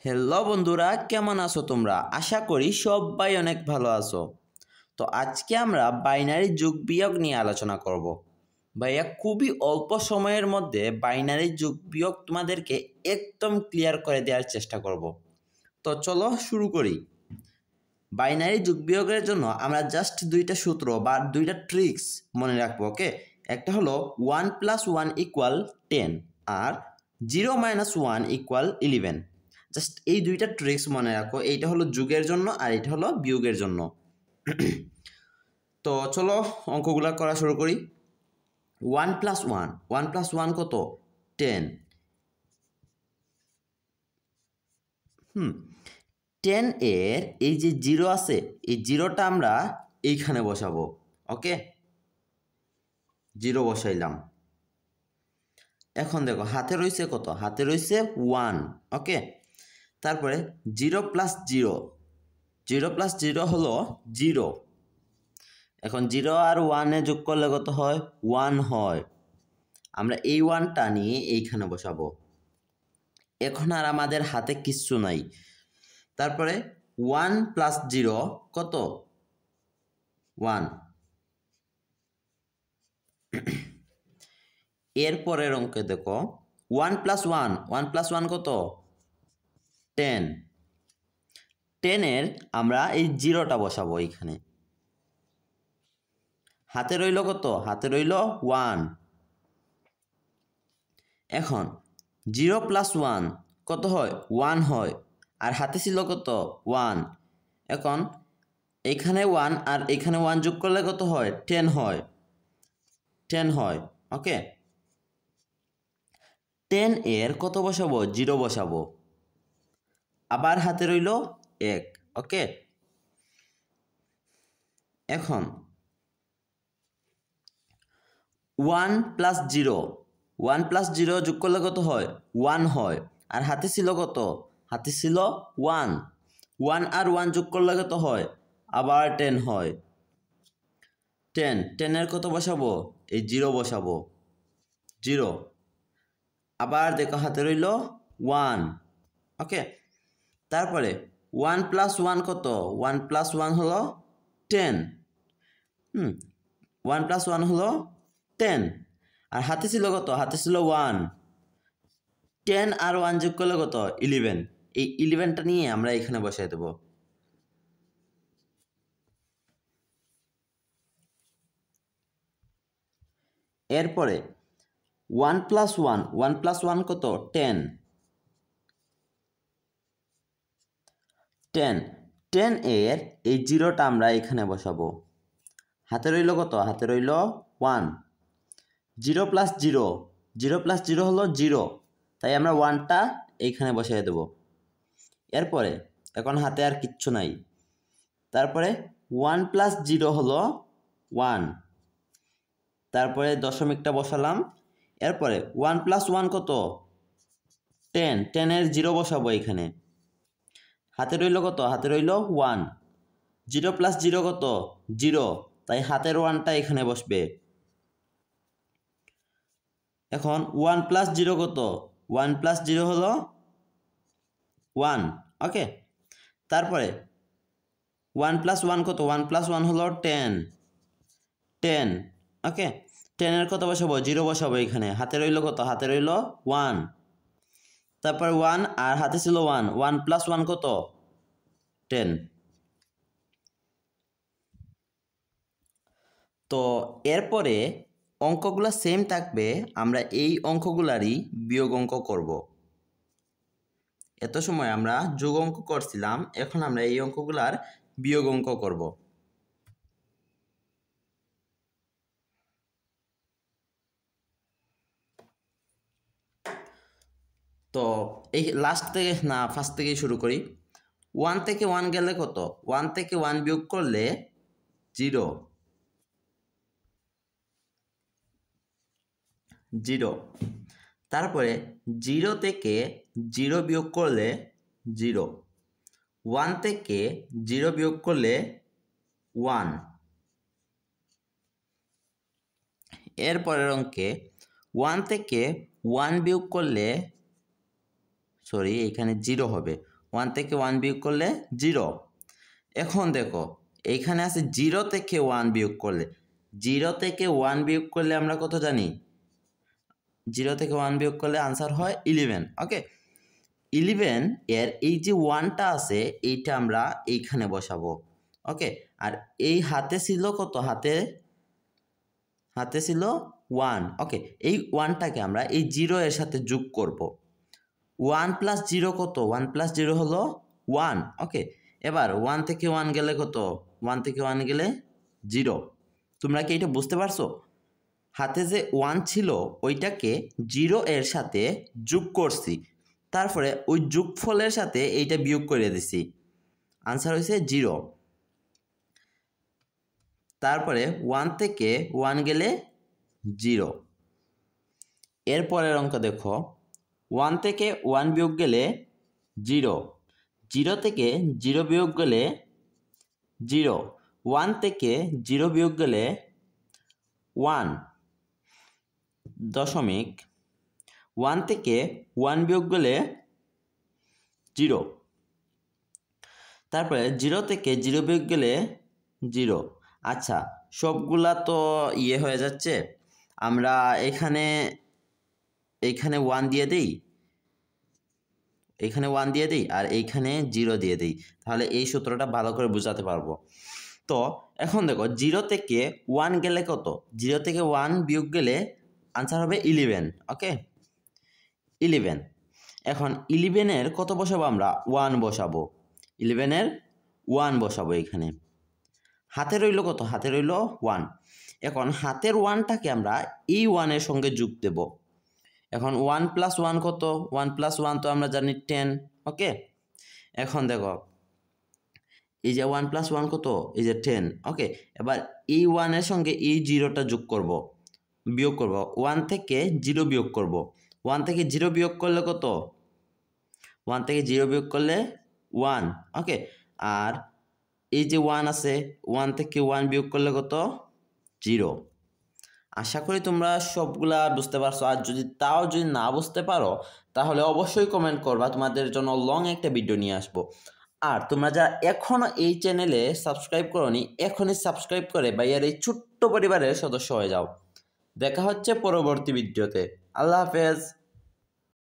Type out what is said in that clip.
Hello বন্ধুরা, কেমন আছো তোমরা? আশা করি সবাই অনেক ভালো আছো। তো আজকে আমরা বাইনারি যোগ বিয়োগ নিয়ে আলোচনা করব। ভাইয়া খুবই অল্প সময়ের মধ্যে বাইনারি যোগ বিয়োগ তোমাদেরকে একদম ক্লিয়ার করে দেওয়ার চেষ্টা করব। তো চলো শুরু করি। বাইনারি যোগ বিয়োগের জন্য আমরা জাস্ট দুইটা সূত্র বা দুইটা ট্রিক্স মনে রাখবো, ওকে? একটা হলো 1 + 1 = 10 আর 0 - 1 = 11। জাস্ট এই দুইটা ট্রিক্স মনে রাখো। এইটা হলো যোগের জন্য আর এটা হলো বিয়োগের জন্য। তো চলো অঙ্কগুলো করা শুরু করি। 1 + 1 1 + 1 কত? 10। 10 এর এই যে 0 আছে, এই 0টা আমরা এইখানে বসাবো, ওকে? 0 বসাইলাম। এখন দেখো হাতে রয়েছে কত? হাতে রয়েছে 1, ওকে? তারপরে 0 + 0 0 + 0 হলো 0। এখন 0 আর 1 যোগ করলে কত হয়? 1 হয়। আমরা এই 1টা নিয়ে এইখানে বসাবো। এখন আর আমাদের হাতে কিচ্ছু নাই। তারপরে 1 + 0 কত? 1। এরপরের অঙ্কে দেখো 1 + 1 1 + 1 কত? 10। 10 এর আমরা এই 0টা বসাবো এইখানে। হাতে রইল কত? হাতে রইল 1। এখন 0 + 1 কত হয়? 1 হয়। আর হাতে ছিল কত? 1। এখন এখানে 1 আর এখানে 1 যোগ করলে কত হয়? 10 হয়। 10 হয়, ওকে? 10 এর কত বসাবো? 0 বসাবো। আবার হাতে রইল 1, ওকে? এখন 1 + 0 1 + 0 যোগ করলে কত হয়? 1 হয়। আর হাতে ছিল কত? হাতে ছিল 1। 1 আর 1 যোগ করলে কত হয়? আবার 10 হয়। 10 এর কত বসাবো? এই 0 বসাবো। 0। আবার দেখো হাতে রইল 1, ওকে? তারপরে 1 + 1 কত? 1 + 1 হলো 10। 1 + 1 হলো 10। আর হাতে ছিল কত? হাতে ছিল 1। 10 আর 1 যোগ করলে কত? 11। এই 11টা নিয়ে আমরা এখানে বসাই দেব। এরপরে 1 + 1 1 + 1 কত? 10। 10 এর এই 0টা আমরা এখানে বসাবো। হাতে রইল কত? হাতে রইল 1। 0 + 0 0 + 0 হলো 0। তাই আমরা 1টা এইখানে বসাই দেব। এরপরে এখন হাতে আর কিচ্ছু নাই। তারপরে 1 + 0 হলো 1। তারপরে দশমিকটা বসালাম। এরপরে 1 + 1 কত? 10। 10 এর 0 বসাবো এখানে। হাতে রইল কত? হাতে রইল 1। 0 + 0 কত? 0। তাই হাতের 1টা এখানে বসবে। এখন 1 + 0 কত? 1 + 0 হলো 1, ওকে? তারপরে 1 + 1 কত? 1 + 1 হলো 10। 10, ওকে? 10 এর কত বসাবো? 0 বসাবো এখানে। হাতে রইল কত? হাতে রইল 1। তারপর 1 আর হাতে ছিল 1 1 + 1 কত? 10। তো এরপরে অঙ্কগুলো সেম থাকবে। আমরা এই অঙ্কগুলারই বিয়োগ অঙ্ক করব। এত সময় আমরা যোগ অঙ্ক করছিলাম, এখন আমরা এই অঙ্কগুলার বিয়োগ অঙ্ক করব। তো এই লাস্ট থেকে না, ফার্স্ট থেকেই শুরু করি। 1 থেকে 1 গেলে কত? 1 থেকে 1 বিয়োগ করলে 0। 0। তারপরে 0 থেকে 0 বিয়োগ করলে 0। 1 থেকে 0 বিয়োগ করলে 1। এরপরের অঙ্কে 1 থেকে 1 বিয়োগ করলে সরি এখানে 0 হবে। 1 থেকে 1 বিয়োগ করলে 0। এখন দেখো এইখানে আছে 0 থেকে 1 বিয়োগ করলে, 0 থেকে 1 বিয়োগ করলে আমরা কত জানি? 0 থেকে 1 বিয়োগ করলে আনসার হয় 11। ওকে, 11 এর এই যে 1টা আছে এইটা আমরা এইখানে বসাবো। ওকে, আর এই হাতে ছিল কত? হাতে ছিল 1। ওকে, এই 1টাকে আমরা এই 0 এর সাথে যোগ করব। 1 প্লাস 0 কত? 1 প্লাস 0 হলো 1। ওকে, এবার 1 থেকে 1 গেলে কত? 1 থেকে 1 গেলে 0। তোমরা কি এটা বুঝতে পারছো? হাতে যে 1 ছিল ওইটাকে 0 এর সাথে যোগ করছি, তারপরে ওই যোগফলের সাথে এইটা বিয়োগ করে দিছি, আনসার হয়েছে 0। তারপরে 1 থেকে 1 গেলে 0। এরপরের অঙ্ক দেখো, 1 থেকে 1 বিয়োগ গেলে 0, 0 থেকে 0 বিয়োগ গেলে 0, 1 থেকে 0 বিয়োগ গেলে 1 দশমিক, 1 থেকে 1 বিয়োগ গেলে 0, তারপরে 0 থেকে 0 বিয়োগ গেলে 0। আচ্ছা, সবগুলা তো হয়ে যাচ্ছে, আমরা এইখানে 1 দিয়ে দিই, এখানে 1 দিয়ে দিই আর এইখানে 0 দিয়ে দিই, তাহলে এই সূত্রটা ভালো করে বোঝাতে পারবো। তো এখন দেখো 0 থেকে 1 গেলে কত? 0 থেকে 1 বিয়োগ গেলে আনসার হবে 11। ওকে, 11। এখন 11-এর কত বসাবো আমরা? 1 বসাবো। 11-এর 1 বসাবো এখানে। হাতে রইল কত? হাতে রইল 1। এখন হাতের 1টাকে আমরা এই 1-এর সঙ্গে যোগ দেব। এখন 1 প্লাস 1 কত? 1 প্লাস 1 তো আমরা জানি 10। ওকে, এখন দেখো এই যে 1 প্লাস 1 কত? এই যে 10। ওকে, এবার এই 1-এর সঙ্গে এই 0টা যোগ করব, বিয়োগ করব। 1 থেকে 0 বিয়োগ করব। 1 থেকে 0 বিয়োগ করলে কত? 1 থেকে 0 বিয়োগ করলে 1। ওকে, আর এই যে 1 আছে, 1 থেকে 1 বিয়োগ করলে কত? 0। আশা করি তোমরা সবগুলা বুঝতে পারছো। আর যদি না বুঝতে পারো তাহলে অবশ্যই কমেন্ট করবা, তোমাদের জন্য লং একটা ভিডিও নিয়ে আসবো। আর তোমরা যারা এখনো এই চ্যানেলে সাবস্ক্রাইব করোনি, এখনই সাবস্ক্রাইব করে ভাইয়ার এই ছোট্ট পরিবারের সদস্য হয়ে যাও। দেখা হচ্ছে পরবর্তী ভিডিওতে। আল্লাহ হাফেজ।